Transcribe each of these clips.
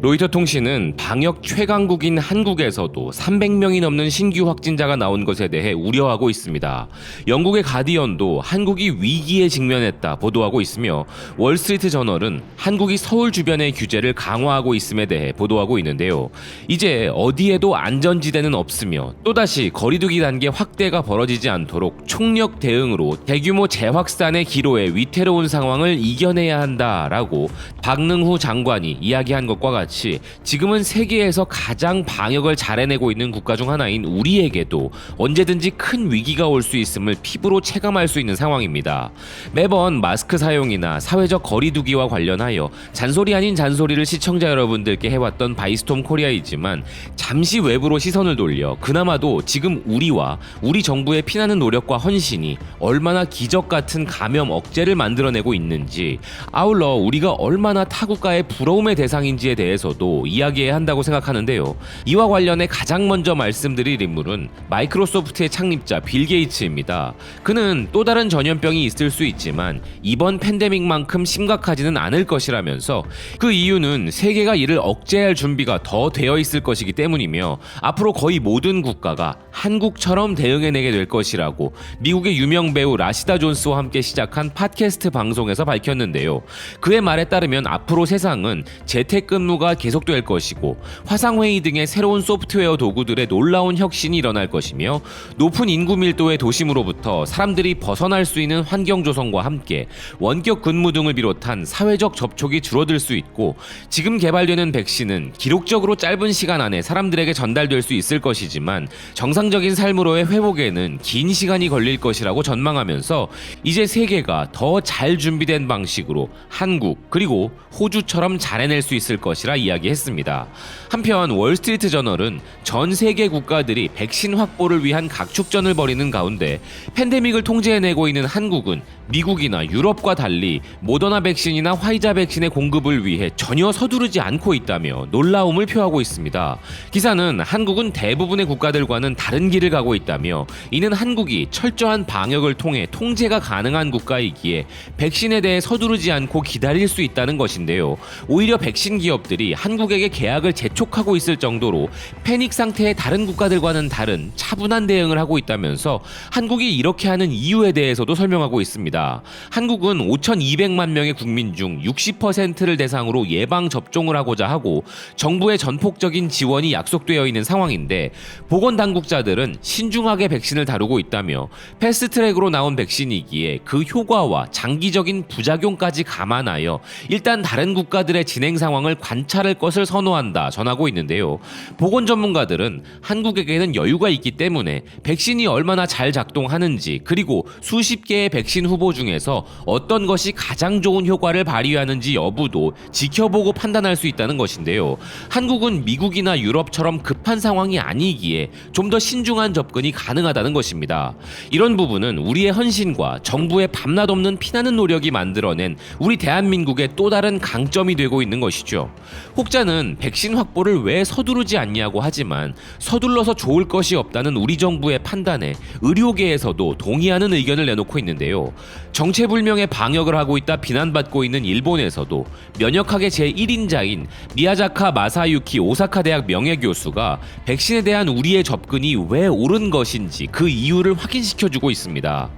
로이터 통신은 방역 최강국인 한국에서도 300명이 넘는 신규 확진자가 나온 것에 대해 우려하고 있습니다. 영국의 가디언도 한국이 위기에 직면했다 보도하고 있으며 월스트리트 저널은 한국이 서울 주변의 규제를 강화하고 있음에 대해 보도하고 있는데요. 이제 어디에도 안전지대는 없으며 또다시 거리두기 단계 확대가 벌어지지 않도록 총력 대응으로 대규모 재확산의 기로에 위태로운 상황을 이겨내야 한다라고 박능후 장관이 이야기한 것과 같이 지금은 세계에서 가장 방역을 잘 해내고 있는 국가 중 하나인 우리에게도 언제든지 큰 위기가 올 수 있음을 피부로 체감할 수 있는 상황입니다. 매번 마스크 사용이나 사회적 거리두기와 관련하여 잔소리 아닌 잔소리를 시청자 여러분들께 해왔던 바이스톰 코리아이지만 잠시 외부로 시선을 돌려 그나마도 지금 우리와 우리 정부의 피나는 노력과 헌신이 얼마나 기적 같은 감염 억제를 만들어내고 있는지, 아울러 우리가 얼마나 타국가의 부러움의 대상인지에 대해서도 이야기해야 한다고 생각하는데요. 이와 관련해 가장 먼저 말씀드릴 인물은 마이크로소프트의 창립자 빌 게이츠입니다. 그는 또 다른 전염병이 있을 수 있지만 이번 팬데믹만큼 심각하지는 않을 것이라면서 그 이유는 세계가 이를 억제할 준비가 더 되어 있을 것이기 때문이며 앞으로 거의 모든 국가가 한국처럼 대응해내게 될 것이라고 미국의 유명 배우 라시다 존스와 함께 시작한 팟캐스트 방송에서 밝혔는데요. 그의 말에 따르면 앞으로 세상은 재택근무가 계속될 것이고 화상회의 등의 새로운 소프트웨어 도구들의 놀라운 혁신이 일어날 것이며 높은 인구 밀도의 도심으로부터 사람들이 벗어날 수 있는 환경 조성과 함께 원격 근무 등을 비롯한 사회적 접촉이 줄어들 수 있고 지금 개발되는 백신은 기록적으로 짧은 시간 안에 사람들에게 전달될 수 있을 것이지만 정상적인 삶으로의 회복에는 긴 시간이 걸릴 것이라고 전망하면서 이제 세계가 더 잘 준비된 방식으로 한국 그리고 호주처럼 잘 해낼 수 있을 것이라 이야기했습니다. 한편 월스트리트 저널은 전 세계 국가들이 백신 확보를 위한 각축전을 벌이는 가운데 팬데믹을 통제해내고 있는 한국은 미국이나 유럽과 달리 모더나 백신이나 화이자 백신의 공급을 위해 전혀 서두르지 않고 있다며 놀라움을 표하고 있습니다. 기사는 한국은 대부분의 국가들과는 다른 길을 가고 있다며 이는 한국이 철저한 방역을 통해 통제가 가능한 국가이기에 백신에 대해 서두르지 않고 기다릴 수 있다는 것인데요. 오히려 백신 기업들이 한국에게 계약을 재촉하고 있을 정도로 패닉 상태의 다른 국가들과는 다른 차분한 대응을 하고 있다면서 한국이 이렇게 하는 이유에 대해서도 설명하고 있습니다. 한국은 5,200만 명의 국민 중 60%를 대상으로 예방 접종을 하고자 하고 정부의 전폭적인 지원이 약속되어 있는 상황인데 보건당국자들은 신중하게 백신을 다루고 있다며 패스트트랙으로 나온 백신이기에 그 효과와 장기적인 부작용까지 감안하여 일단 다른 국가들의 진행 상황을 관찰할 것을 선호한다 전하고 있는데요. 보건 전문가들은 한국에게는 여유가 있기 때문에 백신이 얼마나 잘 작동하는지 그리고 수십 개의 백신 후보 중에서 어떤 것이 가장 좋은 효과를 발휘하는지 여부도 지켜보고 판단할 수 있다는 것인데요. 한국은 미국이나 유럽처럼 급한 상황이 아니기에 좀 더 신중한 접근이 가능하다는 것입니다. 이런 부분은 우리의 헌신과 정부의 밤낮 없는 피나는 노력이 만들어낸 우리 대한민국의 또 다른 강점이 되고 있는 것이죠. 혹자는 백신 확보를 왜 서두르지 않냐고 하지만 서둘러서 좋을 것이 없다는 우리 정부의 판단에 의료계에서도 동의하는 의견을 내놓고 있는데요. 정체불명의 방역을 하고 있다 비난받고 있는 일본에서도 면역학의 제1인자인 미야자카 마사유키 오사카 대학 명예교수가 백신에 대한 우리의 접근이 왜 옳은 것인지 그 이유를 확인시켜주고 있습니다.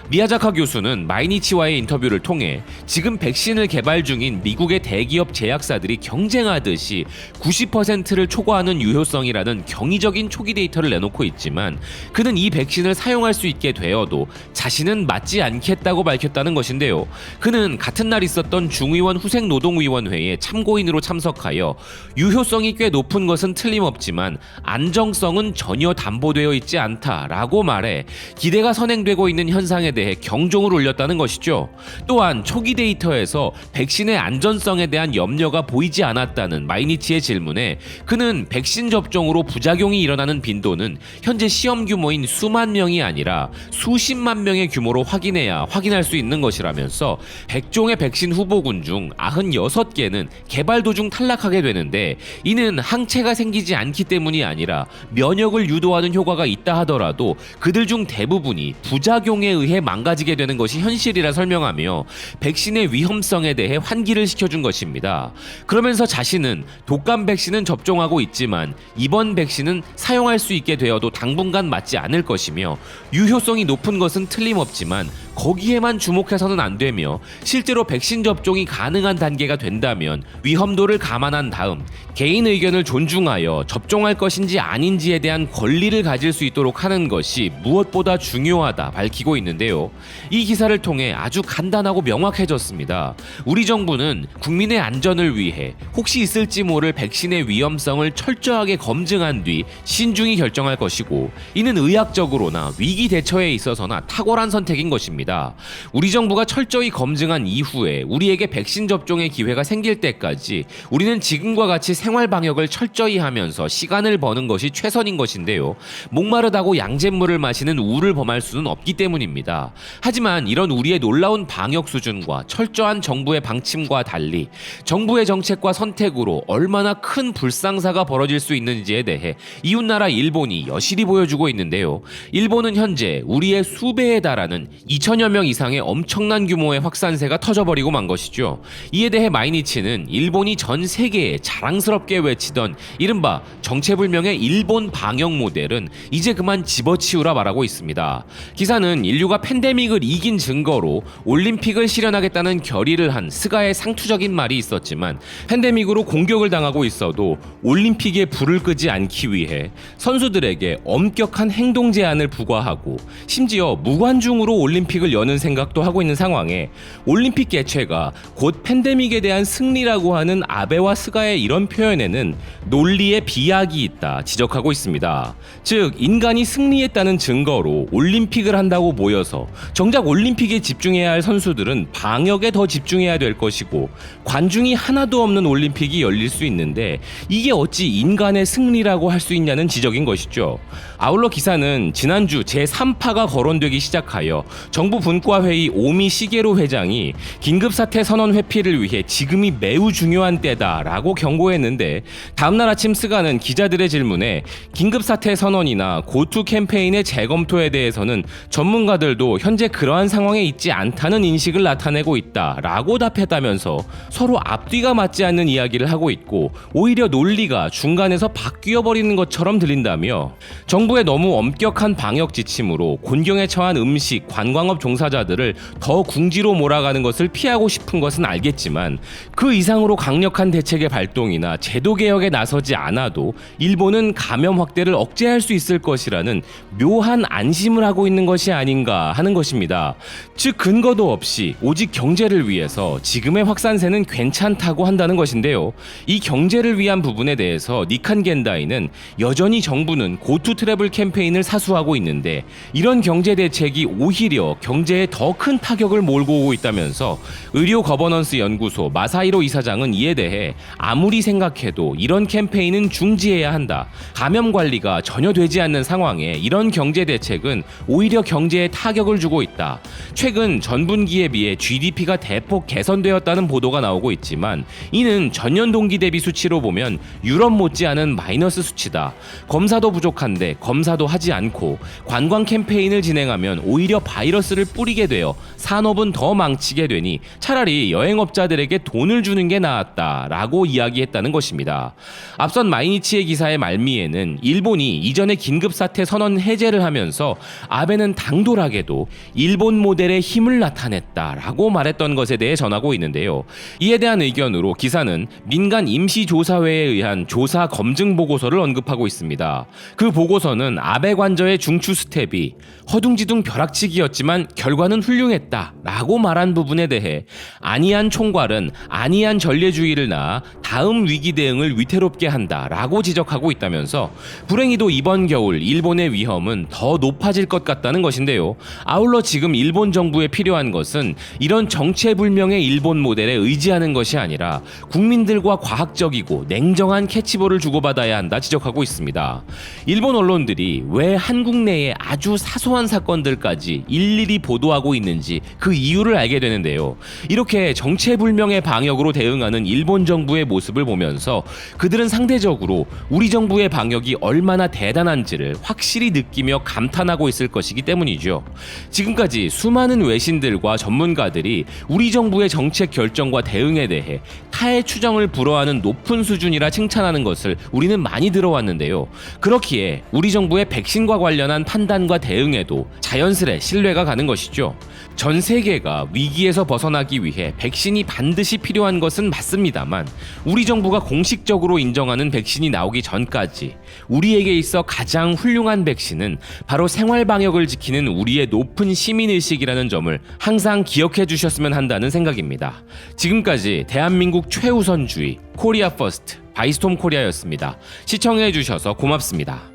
미야자카 교수는 마이니치와의 인터뷰를 통해 지금 백신을 개발 중인 미국의 대기업 제약사들이 경쟁하듯이 90%를 초과하는 유효성이라는 경이적인 초기 데이터를 내놓고 있지만 그는 이 백신을 사용할 수 있게 되어도 자신은 맞지 않겠다고 밝혔다는 것인데요. 그는 같은 날 있었던 중의원 후생노동위원회에 참고인으로 참석하여 유효성이 꽤 높은 것은 틀림없지만 안정성은 전혀 담보되어 있지 않다라고 말해 기대가 선행되고 있는 현상에 대해 경종을 울렸다는 것이죠. 또한 초기 데이터에서 백신의 안전성에 대한 염려가 보이지 않았다는 마이니치의 질문에 그는 백신 접종으로 부작용이 일어나는 빈도는 현재 시험 규모인 수만 명이 아니라 수십만 명의 규모로 확인해야 확인할 수 있는 것이라면서 100종의 백신 후보군 중 96개는 개발 도중 탈락하게 되는데 이는 항체가 생기지 않기 때문이 아니라 면역을 유도하는 효과가 있다 하더라도 그들 중 대부분이 부작용에 의해 망가지게 되는 것이 현실이라 설명하며 백신의 위험성에 대해 환기를 시켜준 것입니다. 그러면서 다시는 독감 백신은 접종하고 있지만 이번 백신은 사용할 수 있게 되어도 당분간 맞지 않을 것이며 유효성이 높은 것은 틀림없지만 거기에만 주목해서는 안 되며 실제로 백신 접종이 가능한 단계가 된다면 위험도를 감안한 다음 개인 의견을 존중하여 접종할 것인지 아닌지에 대한 권리를 가질 수 있도록 하는 것이 무엇보다 중요하다 밝히고 있는데요. 이 기사를 통해 아주 간단하고 명확해졌습니다. 우리 정부는 국민의 안전을 위해 혹시 있을지 모를 백신의 위험성을 철저하게 검증한 뒤 신중히 결정할 것이고 이는 의학적으로나 위기 대처에 있어서나 탁월한 선택인 것입니다. 우리 정부가 철저히 검증한 이후에 우리에게 백신 접종의 기회가 생길 때까지 우리는 지금과 같이 생활 방역을 철저히 하면서 시간을 버는 것이 최선인 것인데요. 목마르다고 양잿물을 마시는 우를 범할 수는 없기 때문입니다. 하지만 이런 우리의 놀라운 방역 수준과 철저한 정부의 방침과 달리 정부의 정책과 선택으로 얼마나 큰 불상사가 벌어질 수 있는지에 대해 이웃나라 일본이 여실히 보여주고 있는데요. 일본은 현재 우리의 수배에 달하는 2천여 명 이상의 엄청난 규모의 확산세가 터져버리고 만 것이죠. 이에 대해 마이니치는 일본이 전 세계에 자랑스럽게 외치던 이른바 정체불명의 일본 방역 모델은 이제 그만 집어치우라 말하고 있습니다. 기사는 인류가 팬데믹을 이긴 증거로 올림픽을 실현하겠다는 결의를 한 스가의 상투적인 말이 있었지만 팬데믹으로 공격을 당하고 있어도 올림픽에 불을 끄지 않기 위해 선수들에게 엄격한 행동 제한을 부과하고 심지어 무관중으로 올림픽을 여는 생각도 하고 있는 상황에 올림픽 개최가 곧 팬데믹에 대한 승리라고 하는 아베와 스가의 이런 표현에는 논리의 비약이 있다 지적하고 있습니다. 즉 인간이 승리했다는 증거로 올림픽을 한다고 모여서 정작 올림픽에 집중해야 할 선수들은 방역에 더 집중해야 될 것이고 관중이 하나도 없는 올림픽이 열릴 수 있는데 이게 어찌 인간의 승리라고 할 수 있냐는 지적인 것이죠. 아울러 기사는 지난주 제3파가 거론되기 시작하여 정부 분과회의 오미 시게로 회장이 긴급사태 선언 회피를 위해 지금이 매우 중요한 때다라고 경고했는데 다음날 아침 스가는 기자들의 질문에 긴급사태 선언이나 고투 캠페인의 재검토에 대해서는 전문가들도 현재 그러한 상황에 있지 않다는 인식을 나타내고 있다라고 답했다면서 서로 앞뒤가 맞지 않는 이야기를 하고 있고 오히려 논리가 중간에서 바뀌어버리는 것처럼 들린다며 정부의 너무 엄격한 방역 지침으로 곤경에 처한 음식, 관광업 종사자들을 더 궁지로 몰아가는 것을 피하고 싶은 것은 알겠지만 그 이상으로 강력한 대책의 발동이나 제도 개혁에 나서지 않아도 일본은 감염 확대를 억제할 수 있을 것이라는 묘한 안심을 하고 있는 것이 아닌가 하는 것입니다. 즉 근거도 없이 오직 경제를 위해서 지금의 확산세는 괜찮다고 한다는 것인데요. 이 경제를 위한 부분에 대해서 니칸 겐다이는 여전히 정부는 고투 트래블 캠페인을 사수하고 있는데 이런 경제 대책이 오히려 경제에 더 큰 타격을 몰고 오고 있다면서 의료 거버넌스 연구소 마사히로 이사장은 이에 대해 아무리 생각해도 이런 캠페인은 중지해야 한다. 감염 관리가 전혀 되지 않는 상황에 이런 경제 대책은 오히려 경제에 타격을 주고 있다. 최근 전분기에 비해 GDP가 대폭 개선되었다는 보도가 나오고 있지만 이는 전년 동기 대비 수치로 보면 유럽 못지않은 마이너스 수치다. 검사도 부족한데 검사도 하지 않고 관광 캠페인을 진행하면 오히려 바이러스를 뿌리게 되어 산업은 더 망치게 되니 차라리 여행업자들에게 돈을 주는 게 나았다라고 이야기했다는 것입니다. 앞선 마이니치의 기사의 말미에는 일본이 이전에 긴급사태 선언 해제를 하면서 아베는 당돌하게도 일본 모델의 힘을 나타냈다라고 말했던 것에 대해 전하고 있는데요. 이에 대한 의견으로 기사는 민간 임시조사회에 의한 조사 검증 보고서를 언급하고 있습니다. 그 보고서는 아베 관저의 중추 스텝이 허둥지둥 벼락치기였지만 결과는 훌륭했다 라고 말한 부분에 대해 안희안 총괄은 안희안 전례주의를 낳아 다음 위기 대응을 위태롭게 한다 라고 지적하고 있다면서 불행히도 이번 겨울 일본의 위험은 더 높아질 것 같다는 것인데요. 아울러 지금 일본 정부에 필요한 것은 이런 정체불명의 일본 모델에 의지하는 것이 아니라 국민들과 과학적이고 냉정한 캐치볼을 주고받아야 한다 지적하고 있습니다. 일본 언론들이 왜 한국 내의 아주 사소한 사건들까지 일일이 언론들이 보도하고 있는지 그 이유를 알게 되는데요. 이렇게 정체불명의 방역으로 대응하는 일본 정부의 모습을 보면서 그들은 상대적으로 우리 정부의 방역이 얼마나 대단한지를 확실히 느끼며 감탄하고 있을 것이기 때문이죠. 지금까지 수많은 외신들과 전문가들이 우리 정부의 정책 결정과 대응에 대해 타의 추정을 불허하는 높은 수준이라 칭찬하는 것을 우리는 많이 들어왔는데요. 그렇기에 우리 정부의 백신과 관련한 판단과 대응에도 자연스레 신뢰가 가는 것이죠. 전 세계가 위기에서 벗어나기 위해 백신이 반드시 필요한 것은 맞습니다만 우리 정부가 공식적으로 인정하는 백신이 나오기 전까지 우리에게 있어 가장 훌륭한 백신은 바로 생활 방역을 지키는 우리의 높은 시민의식이라는 점을 항상 기억해 주셨으면 한다는 생각입니다. 지금까지 대한민국 최우선주의 코리아 퍼스트 바이스톰 코리아였습니다. 시청해 주셔서 고맙습니다.